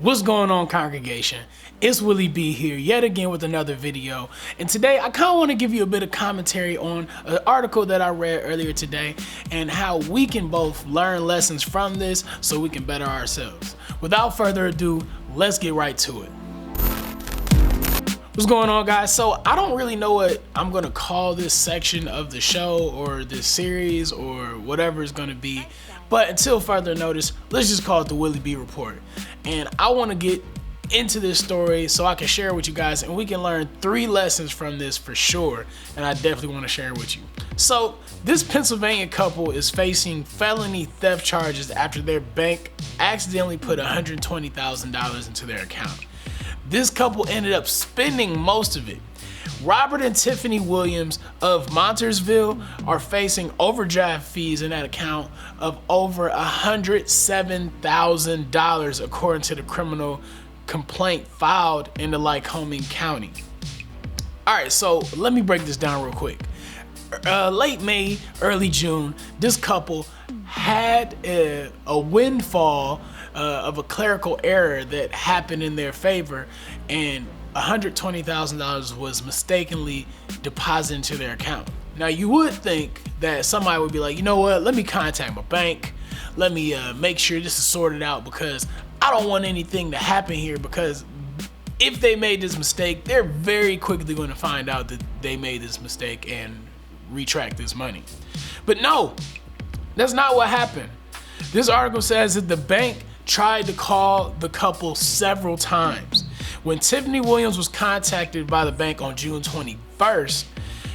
What's going on, congregation? It's Willie B here yet again with another video, and today I kind of want to give you a bit of commentary on an article that I read earlier today and how we can both learn lessons from this so we can better ourselves. Without further ado, let's get right to it. What's going on, guys? So I don't really know what I'm gonna call this section of the show or this series or whatever it's gonna be, but until further notice, let's just call it the Willie B Report. And I want to get into this story so I can share it with you guys and we can learn 3 lessons from this for sure, and I definitely want to share it with you. So this Pennsylvania couple is facing felony theft charges after their bank accidentally put $120,000 into their account. This couple ended up spending most of it. Robert and Tiffany Williams of Montersville are facing overdraft fees in that account of over $107,000 according to the criminal complaint filed in the Lycoming County. Alright, so let me break this down real quick. Late May, early June, this couple had a windfall of a clerical error that happened in their favor, and $120,000 was mistakenly deposited into their account. Now you would think that somebody would be like, you know what, let me contact my bank, let me make sure this is sorted out because I don't want anything to happen here, because if they made this mistake, they're very quickly going to find out that they made this mistake and retract this money. But no, that's not what happened. This article says that the bank tried to call the couple several times. When Tiffany Williams was contacted by the bank on June 21st,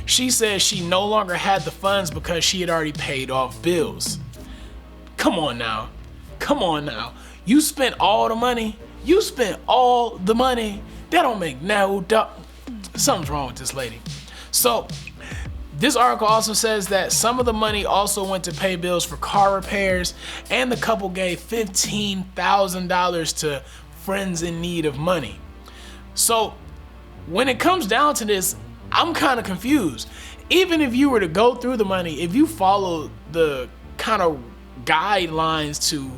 she said she no longer had the funds because she had already paid off bills. Come on now. You spent all the money? That don't make no doubt. Something's wrong with this lady. So this article also says that some of the money also went to pay bills for car repairs, and the couple gave $15,000 to friends in need of money. So when it comes down to this, I'm kind of confused. Even if you were to go through the money, if you follow the kind of guidelines to,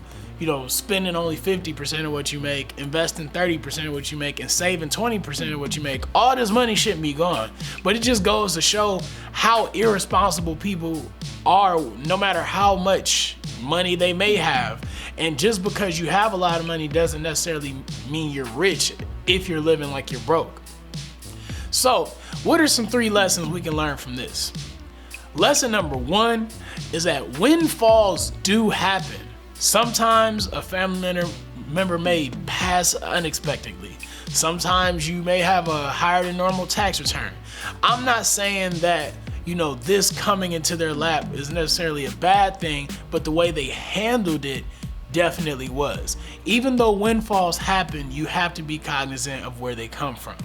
spending only 50% of what you make, investing 30% of what you make, and saving 20% of what you make, all this money shouldn't be gone. But it just goes to show how irresponsible people are, no matter how much money they may have. And just because you have a lot of money doesn't necessarily mean you're rich if you're living like you're broke. So, what are some 3 lessons we can learn from this? Lesson number 1 is that windfalls do happen. Sometimes a family member may pass unexpectedly. Sometimes you may have a higher than normal tax return. I'm not saying that, this coming into their lap is necessarily a bad thing, but the way they handled it definitely was. Even though windfalls happen, you have to be cognizant of where they come from.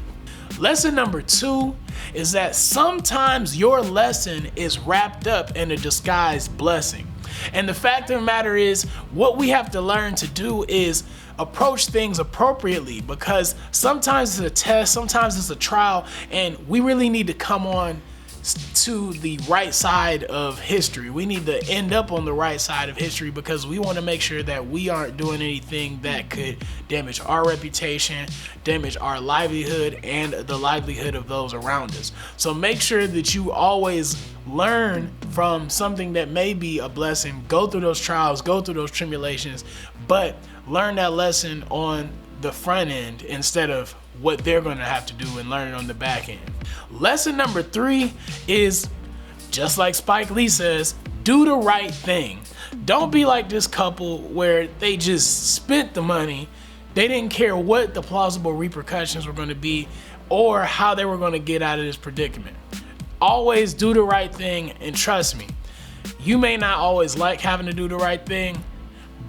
Lesson number 2 is that sometimes your lesson is wrapped up in a disguised blessing. And the fact of the matter is, what we have to learn to do is approach things appropriately, because sometimes it's a test, sometimes it's a trial, and we really need to come on to the right side of history. We need to end up on the right side of history because we want to make sure that we aren't doing anything that could damage our reputation, damage our livelihood, and the livelihood of those around us. So make sure that you always learn from something that may be a blessing. Go through those trials, go through those tribulations, but learn that lesson on the front end instead of what they're going to have to do and learn it on the back end. Lesson number 3 is, just like Spike Lee says, do the right thing. Don't be like this couple where they just spent the money. They didn't care what the plausible repercussions were going to be or how they were going to get out of this predicament. Always do the right thing, and trust me, you may not always like having to do the right thing,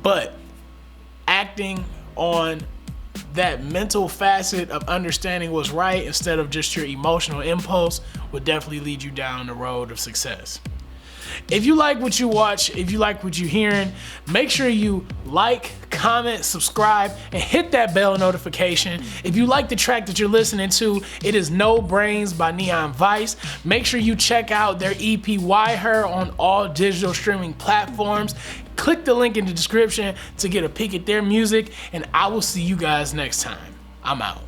but acting on that mental facet of understanding what's right instead of just your emotional impulse would definitely lead you down the road of success. If you like what you watch, if you like what you're hearing, make sure you like, comment, subscribe, and hit that bell notification. If you like the track that you're listening to, it is No Brains by Neon Vice. Make sure you check out their EP Why Her on all digital streaming platforms. Click the link in the description to get a peek at their music, and I will see you guys next time. I'm out.